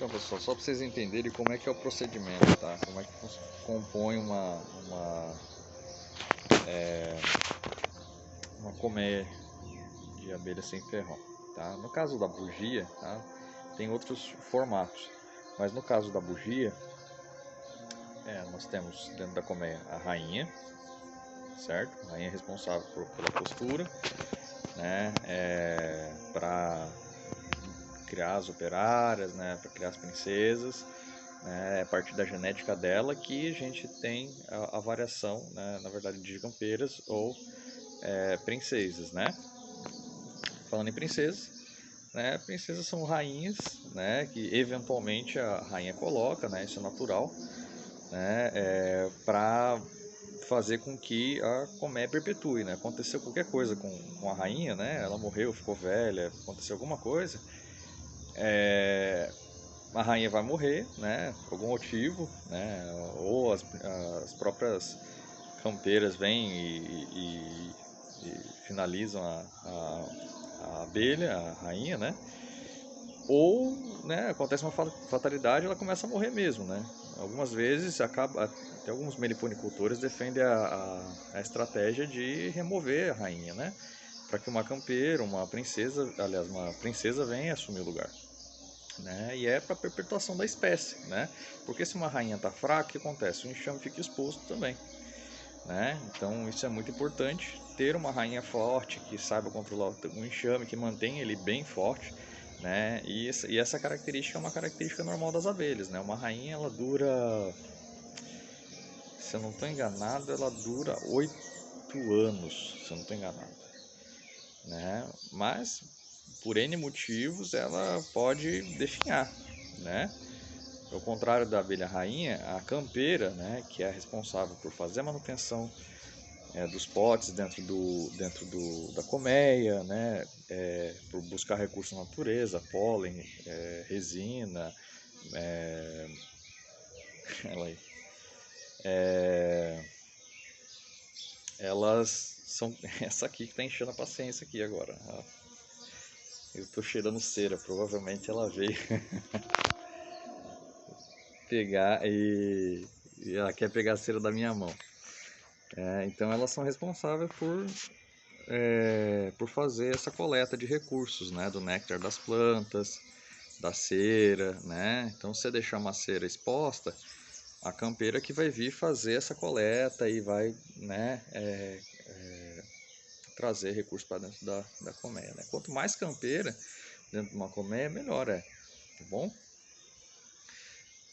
Então, pessoal, só para vocês entenderem como é que é o procedimento, tá? Como é que compõe uma colmeia de abelha sem ferrão, tá? No caso da bugia, tá? Tem outros formatos, mas no caso da bugia, nós temos dentro da colmeia a rainha, certo? A rainha é responsável pela postura, né? Para criar as operárias, né? Para criar as princesas. É a partir da genética dela que a gente tem a variação, né, na verdade, de campeiras ou princesas, né? Falando em princesas, né, princesas são rainhas, né, que eventualmente a rainha coloca, né, isso é natural, né, para fazer com que a colmeia perpetue, né? Aconteceu qualquer coisa com a rainha, né? Ela morreu, ficou velha, aconteceu alguma coisa, a rainha vai morrer, né, por algum motivo, né, ou as próprias campeiras vêm e finalizam a abelha, a rainha, né, ou, né, acontece uma fatalidade, ela começa a morrer mesmo, né. Algumas vezes até alguns meliponicultores defendem a estratégia de remover a rainha, né, para que uma campeira, uma princesa venha assumir o lugar. Né? E é para a perpetuação da espécie, né? Porque se uma rainha está fraca, o que acontece? O enxame fica exposto também, né? Então isso é muito importante, ter uma rainha forte que saiba controlar o enxame, que mantenha ele bem forte, né? E essa característica é uma característica normal das abelhas, né? Uma rainha, ela dura, se eu não estou enganado, ela dura 8 anos, se eu não estou enganado, né? Mas por N motivos ela pode definhar, né? Ao contrário da abelha rainha, a campeira, né, que é a responsável por fazer a manutenção dos potes da colmeia, né, por buscar recursos na natureza, pólen, resina, ela aí, elas são essa aqui que está enchendo a paciência aqui agora. Eu estou cheirando cera, provavelmente ela veio pegar e ela quer pegar a cera da minha mão. Então elas são responsáveis por fazer essa coleta de recursos, né, do néctar das plantas, da cera, né? Então, se você deixar uma cera exposta, a campeira que vai vir fazer essa coleta e vai, né, trazer recursos para dentro da colmeia, né? Quanto mais campeira dentro de uma colmeia, melhor tá bom?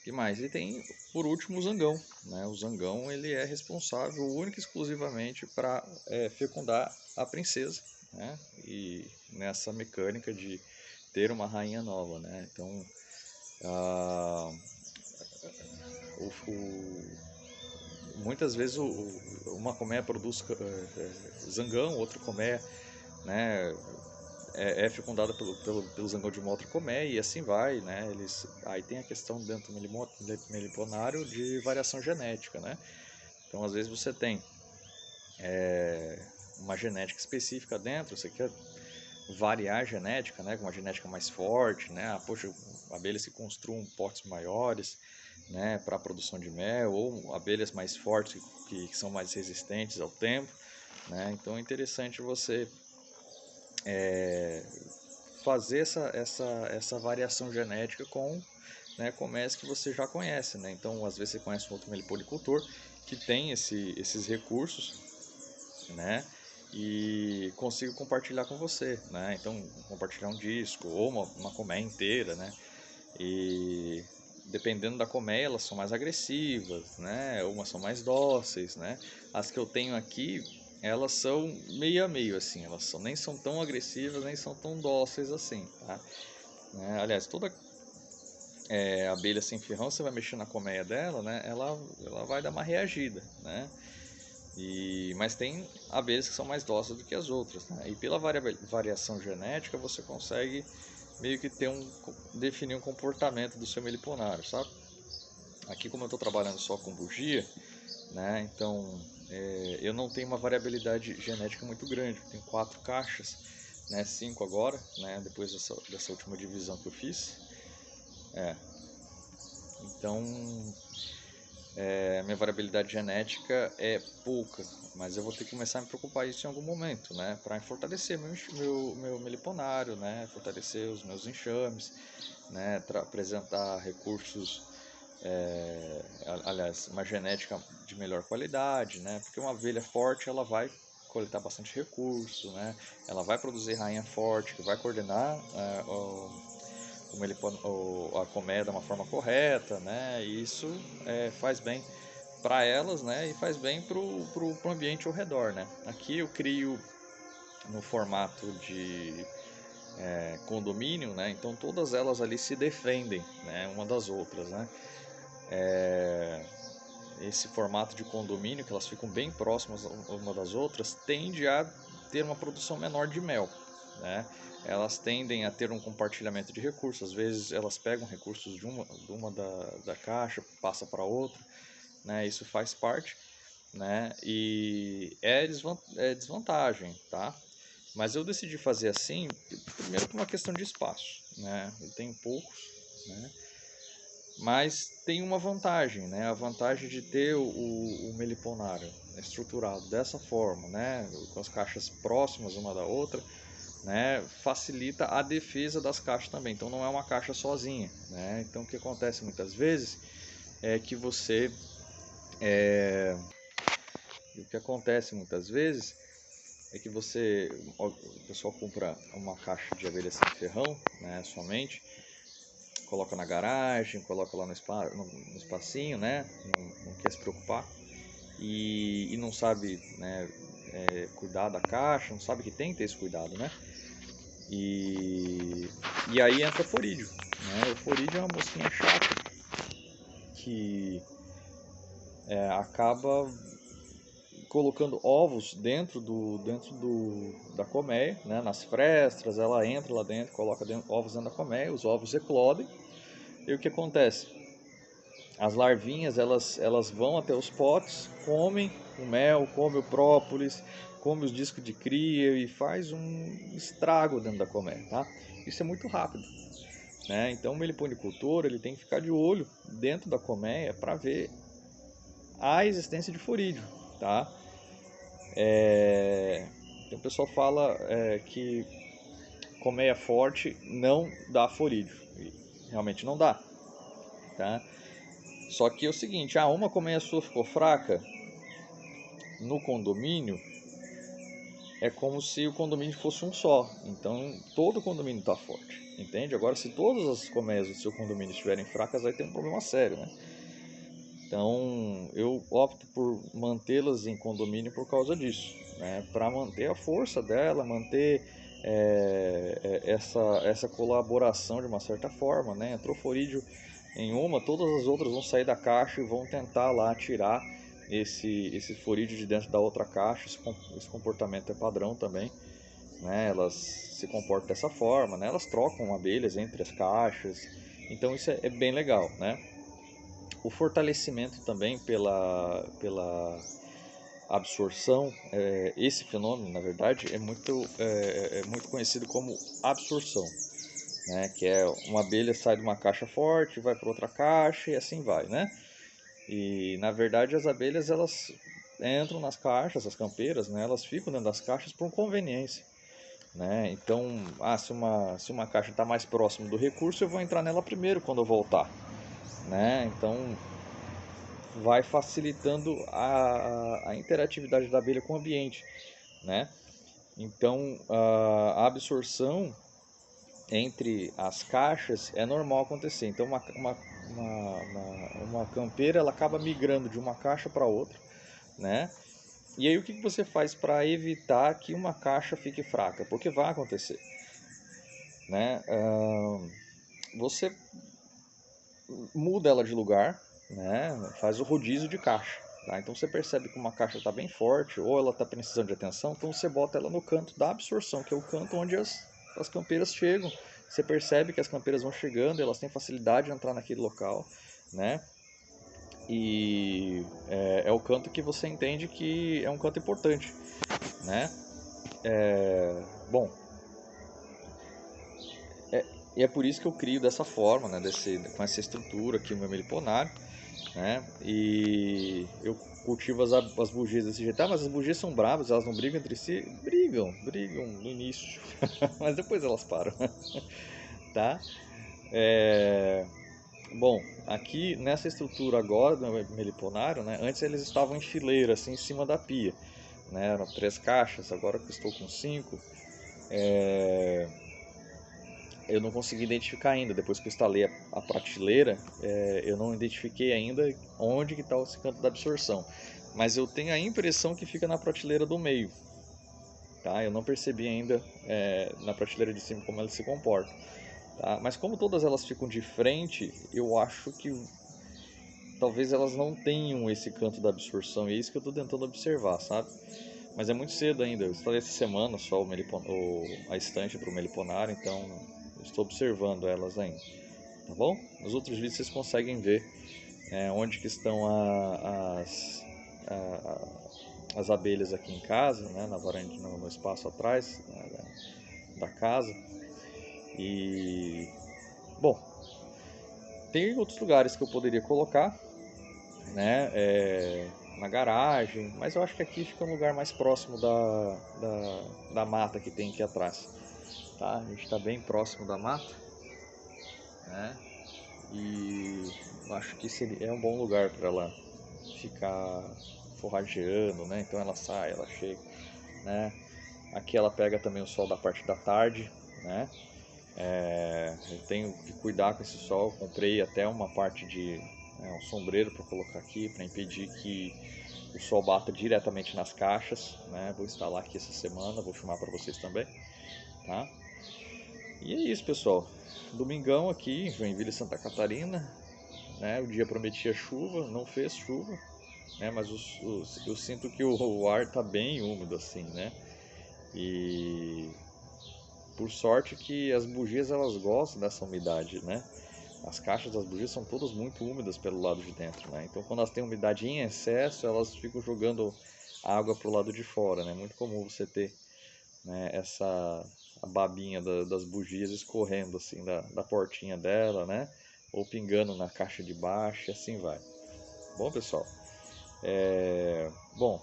Que mais? E tem, por último, o zangão, né? O zangão, ele é responsável única e exclusivamente para fecundar a princesa, né? E nessa mecânica de ter uma rainha nova, né? Então, muitas vezes uma colmeia produz zangão, outra colmeia, né, é fecundada pelo zangão de uma outra colmeia e assim vai, né? Aí tem a questão dentro do meliponário de variação genética, né? Então, às vezes você tem uma genética específica dentro, você quer variar a genética, né, com uma genética mais forte, né? Poxa, abelhas que construam potes maiores, né, para a produção de mel, ou abelhas mais fortes que são mais resistentes ao tempo, né? Então é interessante você fazer essa variação genética com, né, colmeias que você já conhece, né? Então, às vezes você conhece um outro meliponicultor que tem esses recursos, né? E consigo compartilhar com você, né? Então, compartilhar um disco ou uma colmeia inteira, né? E dependendo da colmeia, elas são mais agressivas, né? Umas são mais dóceis, né? As que eu tenho aqui, elas são meio a meio, assim. Elas nem são tão agressivas, nem são tão dóceis assim, tá? Aliás, toda abelha sem ferrão, você vai mexer na colmeia dela, né? Ela vai dar uma reagida, né? Mas tem abelhas que são mais dóceis do que as outras, né? E pela variação genética você consegue meio que definir um comportamento do seu meliponário, sabe? Aqui, como eu estou trabalhando só com bugia, né? Então eu não tenho uma variabilidade genética muito grande. Eu tenho 4 caixas, né? 5 agora, né? Depois dessa última divisão que eu fiz. Então, minha variabilidade genética é pouca, mas eu vou ter que começar a me preocupar isso em algum momento, né? Para fortalecer meu meliponário, né? Fortalecer os meus enxames, né? Apresentar recursos, aliás, uma genética de melhor qualidade, né? Porque uma abelha forte, ela vai coletar bastante recurso, né? Ela vai produzir rainha forte, que vai coordenar a colmeia de uma forma correta, né? E isso faz bem para elas, né? E faz bem pro ambiente ao redor, né? Aqui eu crio no formato de condomínio, né? Então todas elas ali se defendem, né? Uma das outras, né? Esse formato de condomínio, que elas ficam bem próximas uma das outras, tende a ter uma produção menor de mel, né? Elas tendem a ter um compartilhamento de recursos, às vezes elas pegam recursos de uma da caixa, passa para outra, né? Isso faz parte, né? E é desvantagem, tá? Mas eu decidi fazer assim, primeiro por uma questão de espaço, né? Eu tenho poucos, né? Mas tem uma vantagem, né? A vantagem de ter o meliponário estruturado dessa forma, né? Com as caixas próximas uma da outra, né? Facilita a defesa das caixas também. Então não é uma caixa sozinha, né? Então o que acontece muitas vezes é que o pessoal compra uma caixa de abelha sem ferrão, né? Somente coloca na garagem, coloca lá no espacinho, né? Não quer se preocupar e não sabe, né, cuidar da caixa, não sabe que tem que ter esse cuidado, né? E aí entra o forídeo, né? O forídeo é uma mosquinha chata que acaba colocando ovos da colmeia, né? Nas frestas, ela entra lá dentro, coloca ovos dentro da colmeia, os ovos eclodem. E o que acontece? As larvinhas elas vão até os potes, comem o mel, comem o própolis, comem os discos de cria e faz um estrago dentro da colmeia, tá? Isso é muito rápido, né? Então o meliponicultor ele tem que ficar de olho dentro da colmeia para ver a existência de forídeo, tá? Então o pessoal fala que colmeia forte não dá forídeo, e realmente não dá, tá? Só que é o seguinte, uma colmeia sua ficou fraca no condomínio, é como se o condomínio fosse um só. Então todo o condomínio está forte, entende? Agora, se todas as colmeias do seu condomínio estiverem fracas, vai ter um problema sério, né? Então eu opto por mantê-las em condomínio por causa disso, né? Para manter a força dela, manter essa colaboração de uma certa forma, né? Entrou forídeo em uma, todas as outras vão sair da caixa e vão tentar lá tirar esse forídeo de dentro da outra caixa. Esse comportamento é padrão também, né? Elas se comportam dessa forma, né? Elas trocam abelhas entre as caixas, então isso é bem legal, né? O fortalecimento também pela absorção, esse fenômeno, na verdade, é muito conhecido como absorção, né? Que é uma abelha sai de uma caixa forte, vai para outra caixa e assim vai, né? E na verdade as abelhas elas entram nas caixas, as campeiras, né? Elas ficam dentro das caixas por conveniência, né? Então, se uma caixa está mais próximo do recurso, eu vou entrar nela primeiro quando eu voltar, né? Então vai facilitando a interatividade da abelha com o ambiente, né? Então a absorção entre as caixas é normal acontecer. Então uma campeira ela acaba migrando de uma caixa para outra, né? E aí o que você faz para evitar que uma caixa fique fraca? Porque vai acontecer, né? Você muda ela de lugar, né? Faz o rodízio de caixa. Tá? Então você percebe que uma caixa está bem forte ou ela está precisando de atenção, então você bota ela no canto da absorção, que é o canto onde as campeiras chegam. Você percebe que as campeiras vão chegando, elas têm facilidade de entrar naquele local, né? E é o canto que você entende que é um canto importante, né? Bom, E é por isso que eu crio dessa forma, né, com essa estrutura aqui o meu meliponário, né? E eu cultivo as bugias desse jeito. Ah, mas as bugias são bravas, elas não brigam entre si? Brigam no início, mas depois elas param, tá? É... Bom, aqui nessa estrutura agora do meliponário, né? Antes eles estavam em fileira, assim, em cima da pia, né? Eram 3 caixas, agora que eu estou com 5. Eu não consegui identificar ainda, depois que eu instalei a prateleira, eu não identifiquei ainda onde que está esse canto da absorção. Mas eu tenho a impressão que fica na prateleira do meio, tá? Eu não percebi ainda na prateleira de cima como ela se comporta, tá? Mas como todas elas ficam de frente, eu acho que talvez elas não tenham esse canto da absorção, e é isso que eu estou tentando observar, sabe? Mas é muito cedo ainda, eu instalei essa semana só a estante para o meliponário, então eu estou observando elas ainda, tá bom? Nos outros vídeos vocês conseguem ver onde que estão as abelhas aqui em casa, né, na varanda, no espaço atrás da casa. E bom, tem outros lugares que eu poderia colocar, né, na garagem, mas eu acho que aqui fica um lugar mais próximo da mata que tem aqui atrás, tá? A gente está bem próximo da mata, né? E eu acho que é um bom lugar para ela ficar forrageando, né? Então ela sai, ela chega, né? Aqui ela pega também o sol da parte da tarde, né? Eu tenho que cuidar com esse sol. Comprei até uma parte de um sombreiro para colocar aqui para impedir que o sol bata diretamente nas caixas, né? Vou instalar aqui essa semana, vou filmar para vocês também, tá? E é isso, pessoal. Domingão aqui em Joinville, Santa Catarina, né? O dia prometia chuva, não fez chuva, né? Mas eu sinto que o ar tá bem úmido assim, né? E por sorte que as bugias elas gostam dessa umidade, né? As caixas das bugias são todas muito úmidas pelo lado de dentro, né? Então quando elas têm umidade em excesso, elas ficam jogando água pro lado de fora, né? É muito comum você ter, né, a babinha das bugias escorrendo assim da portinha dela, né? Ou pingando na caixa de baixo e assim vai. Bom, pessoal, bom,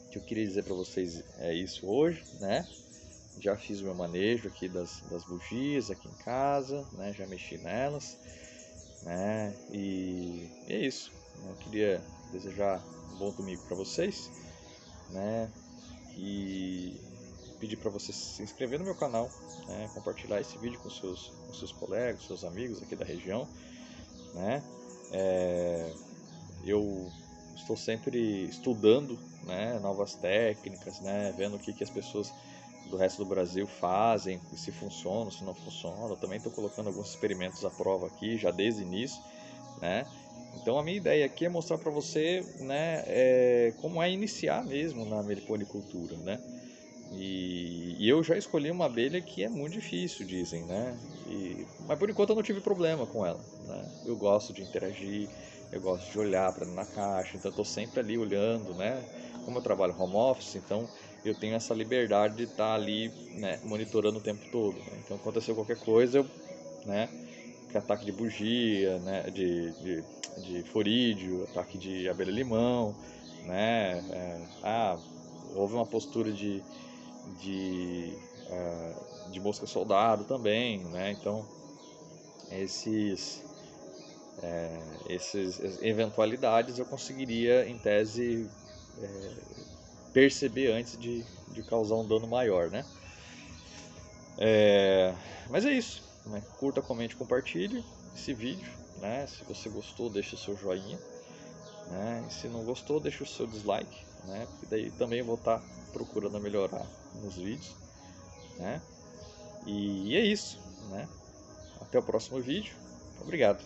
o que eu queria dizer para vocês é isso hoje, né? Já fiz o meu manejo aqui das bugias aqui em casa, né? Já mexi nelas, né? E é isso. Eu queria desejar um bom domingo para vocês, né? E pedir para você se inscrever no meu canal, né? Compartilhar esse vídeo com seus colegas, seus amigos aqui da região, né? Eu estou sempre estudando, né, novas técnicas, né, vendo o que as pessoas do resto do Brasil fazem, se funciona, se não funciona. Eu também estou colocando alguns experimentos à prova aqui, já desde o início, né? Então a minha ideia aqui é mostrar para você, né, como é iniciar mesmo na meliponicultura, né? E eu já escolhi uma abelha que é muito difícil, dizem, né? Mas por enquanto eu não tive problema com ela, né? Eu gosto de interagir, eu gosto de olhar para na caixa, então eu estou sempre ali olhando, né? Como eu trabalho home office, então eu tenho essa liberdade de estar ali, né, monitorando o tempo todo, né? Então aconteceu qualquer coisa, né? Que ataque de bugia, né? De forídeo, ataque de abelha-limão, né? Houve uma postura de, de mosca soldado também, né? Então essas eventualidades eu conseguiria em tese perceber antes de causar um dano maior, né? Mas é isso, né? Curta, comente, compartilhe esse vídeo, né? Se você gostou, deixa o seu joinha, né? E se não gostou, deixa o seu dislike, né? Porque daí também eu vou estar procurando melhorar nos vídeos, né? E é isso, né? Até o próximo vídeo. Obrigado.